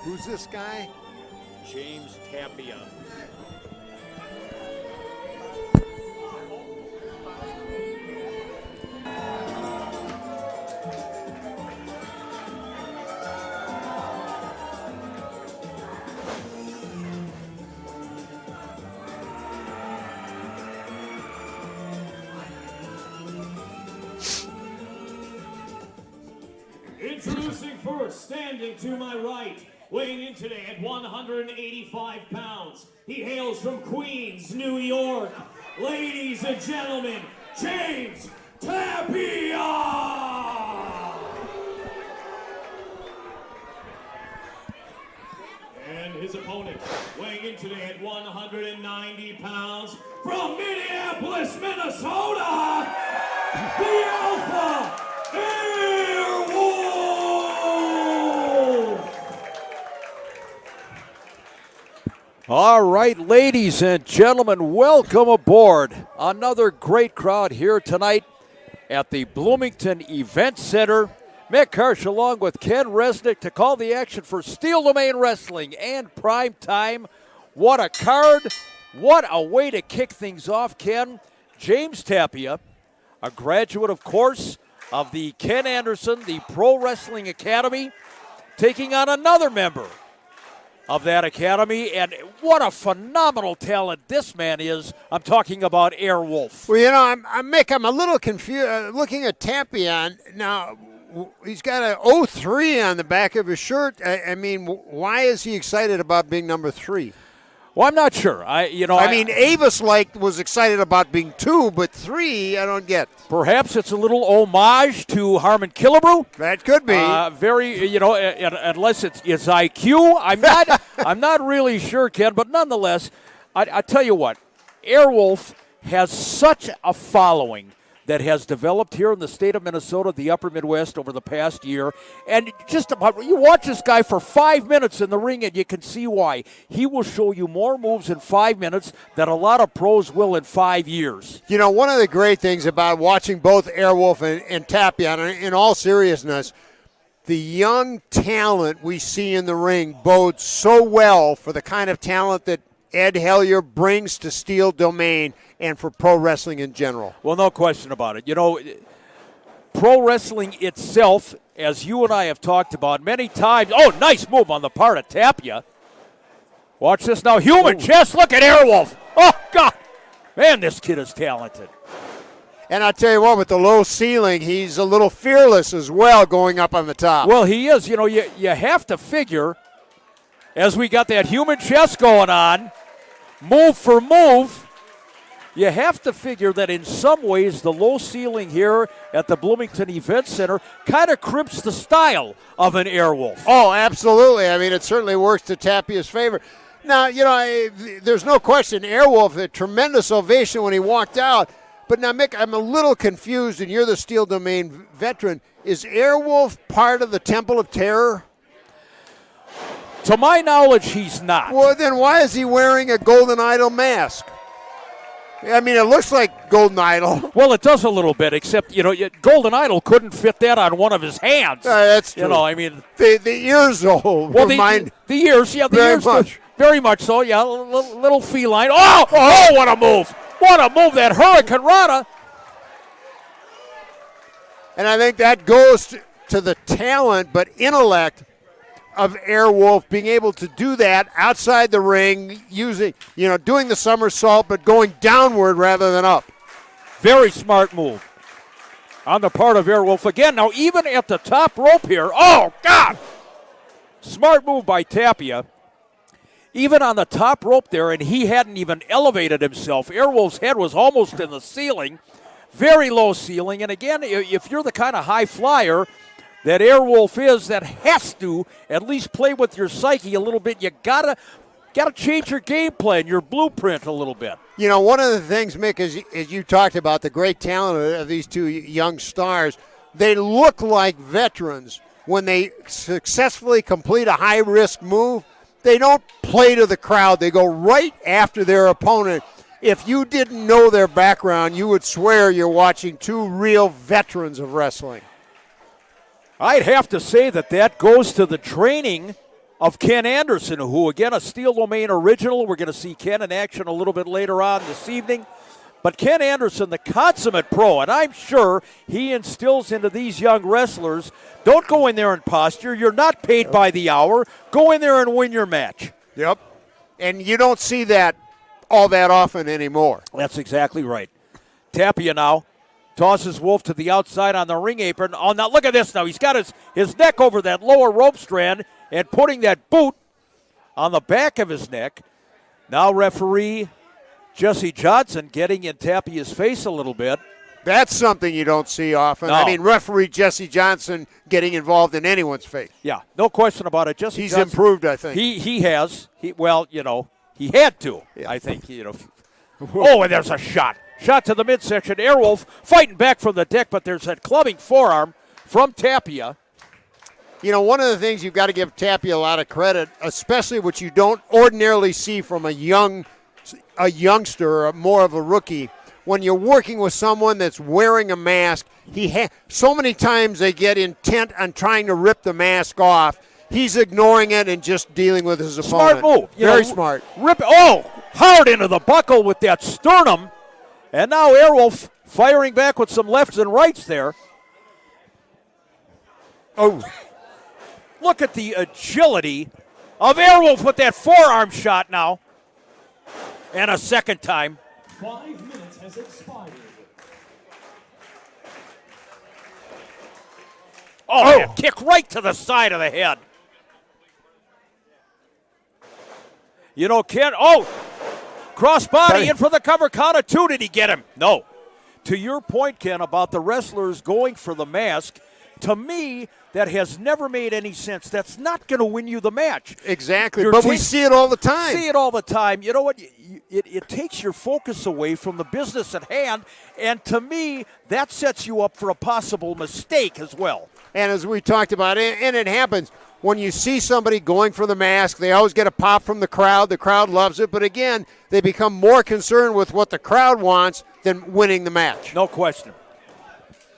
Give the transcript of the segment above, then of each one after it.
Who's this guy? James Tapia. Introducing first, standing to my right, weighing in today at 185 pounds. He hails from Queens, New York. Ladies and gentlemen, James Tapia! And his opponent, weighing in today at 190 pounds, from Minneapolis, Minnesota, the Alpha Airwolf! All right, ladies and gentlemen, welcome aboard. Another great crowd here tonight at the Bloomington Event Center. Mick Hirsch along with Ken Resnick to call the action for Steel Domain Wrestling and Prime Time. What a card. What a way to kick things off, Ken. James Tapia, a graduate, of course, of the Ken Anderson, the Pro Wrestling Academy, taking on another member of that academy, and what a phenomenal talent this man is. I'm talking about Airwolf. Well, you know, I'm a little confused looking at Tapia. Now, he's got an 03 on the back of his shirt. I mean, why is he excited about being number 3? Well, I'm not sure. I mean, Avis was excited about being 2, but 3, I don't get. Perhaps it's a little homage to Harmon Killebrew. That could be. Unless it's IQ. I'm not really sure, Ken. But nonetheless, I tell you what, Airwolf has such a following that has developed here in the state of Minnesota, the upper Midwest, over the past year. And just about, you watch this guy for 5 minutes in the ring, and you can see why. He will show you more moves in 5 minutes than a lot of pros will in 5 years. You know, one of the great things about watching both Airwolf and Tapia, in all seriousness, the young talent we see in the ring bodes so well for the kind of talent that Ed Hellier brings to Steel Domain and for pro wrestling in general. Well, no question about it. You know, pro wrestling itself, as you and I have talked about many times. Oh, nice move on the part of Tapia. Watch this now. Human chest. Look at Airwolf. Oh, God. Man, this kid is talented. And I'll tell you what, with the low ceiling, he's a little fearless as well going up on the top. Well, he is. You know, you have to figure, as we got that human chest going on, move for move, you have to figure that in some ways the low ceiling here at the Bloomington Event Center kind of crimps the style of an Airwolf. Oh, absolutely. I mean, it certainly works to Tapia's favor. Now, you know, there's no question, Airwolf, a tremendous ovation when he walked out. But now, Mick, I'm a little confused, and you're the Steel Domain veteran. Is Airwolf part of the Temple of Terror? To my knowledge, he's not. Well, then why is he wearing a Golden Idol mask? I mean, it looks like Golden Idol. Well, it does a little bit, except, you know, Golden Idol couldn't fit that on one of his hands. That's true. You know, I mean. The ears, though. Well, the ears, yeah, the very ears. Much. Very much so, yeah, little feline. Oh, what a move. What a move, that Hurricane Rana. And I think that goes to the talent but intellect of Airwolf, being able to do that outside the ring, using, you know, doing the somersault but going downward rather than up. Very smart move on the part of Airwolf. Again, now even at the top rope here, oh, God! Smart move by Tapia. Even on the top rope there, and he hadn't even elevated himself. Airwolf's head was almost in the ceiling. Very low ceiling. And again, if you're the kind of high flyer that Airwolf is, that has to at least play with your psyche a little bit. You gotta change your game plan, your blueprint a little bit. You know, one of the things, Mick, as you talked about the great talent of these two young stars, they look like veterans when they successfully complete a high-risk move. They don't play to the crowd. They go right after their opponent. If you didn't know their background, you would swear you're watching two real veterans of wrestling. I'd have to say that goes to the training of Ken Anderson, who, again, a Steel Domain original. We're going to see Ken in action a little bit later on this evening. But Ken Anderson, the consummate pro, and I'm sure he instills into these young wrestlers, don't go in there and posture. You're not paid by the hour. Go in there and win your match. Yep. And you don't see that all that often anymore. That's exactly right. Tapia now tosses Wolf to the outside on the ring apron. Oh, now look at this now. He's got his neck over that lower rope strand and putting that boot on the back of his neck. Now referee Jesse Johnson getting in Tapia's face a little bit. That's something you don't see often. No. I mean, referee Jesse Johnson getting involved in anyone's face. Yeah, no question about it. Jesse He's Johnson, improved, I think. He has. He had to. Yeah. I think, Oh, and there's a shot. Shot to the midsection. Airwolf fighting back from the deck, but there's that clubbing forearm from Tapia. One of the things you've got to give Tapia a lot of credit, especially what you don't ordinarily see from a youngster or more of a rookie, when you're working with someone that's wearing a mask. So many times they get intent on trying to rip the mask off. He's ignoring it and just dealing with his opponent. Smart move. Very smart. Hard into the buckle with that sternum. And now Airwolf firing back with some lefts and rights there. Oh, look at the agility of Airwolf with that forearm shot now. And a second time. 5 minutes has expired. Oh, man, kick right to the side of the head. Ken, crossbody in for the cover count of 2. Did he get him? No. To your point, Ken, about the wrestlers going for the mask, to me, that has never made any sense. That's not going to win you the match. exactly. But we see it all the time. See it all the time. You know what? It takes your focus away from the business at hand, and to me, that sets you up for a possible mistake as well. And as we talked about, and it happens, when you see somebody going for the mask, they always get a pop from the crowd. The crowd loves it. But again, they become more concerned with what the crowd wants than winning the match. No question.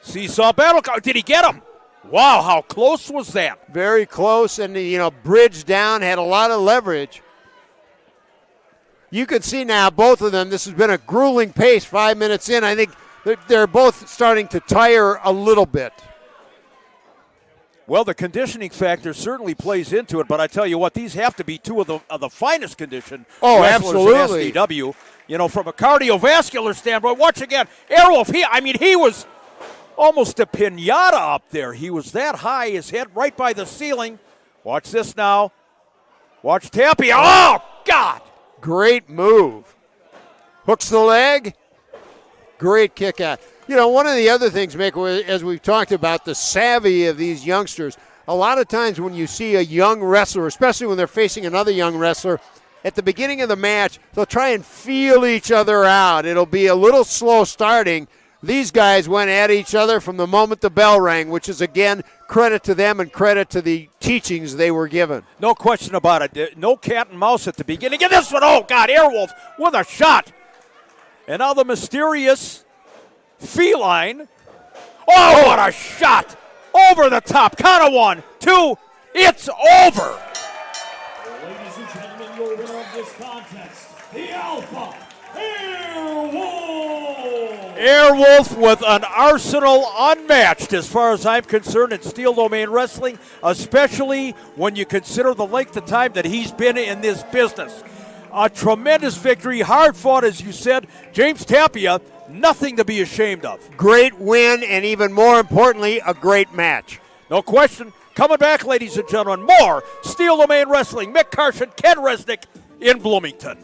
Seesaw battle. Did he get him? Wow, how close was that? Very close, and bridge down, had a lot of leverage. You can see now both of them, this has been a grueling pace 5 minutes in. I think they're both starting to tire a little bit. Well, the conditioning factor certainly plays into it, but I tell you what, these have to be two of the finest condition wrestlers absolutely. in SDW. From a cardiovascular standpoint, watch again. Airwolf, he was almost a pinata up there. He was that high, his head right by the ceiling. Watch this now. Watch Tapia. Oh, God! Great move. Hooks the leg. Great kick out. One of the other things, Mick, as we've talked about, the savvy of these youngsters, a lot of times when you see a young wrestler, especially when they're facing another young wrestler, at the beginning of the match, they'll try and feel each other out. It'll be a little slow starting. These guys went at each other from the moment the bell rang, which is, again, credit to them and credit to the teachings they were given. No question about it. No cat and mouse at the beginning. And this one, oh, God, Airwolf with a shot. And now the mysterious feline. Oh, what a shot. Over the top. Count of 1, 2. It's over. Ladies and gentlemen, your winner of this contest, the Alpha Airwolf. Airwolf with an arsenal unmatched as far as I'm concerned in Steel Domain Wrestling, especially when you consider the length of time that he's been in this business. A tremendous victory, hard fought, as you said. James Tapia, nothing to be ashamed of. Great win, and even more importantly, a great match. No question. Coming back, ladies and gentlemen, more Steel Domain Wrestling. Mick Carson, Ken Resnick in Bloomington.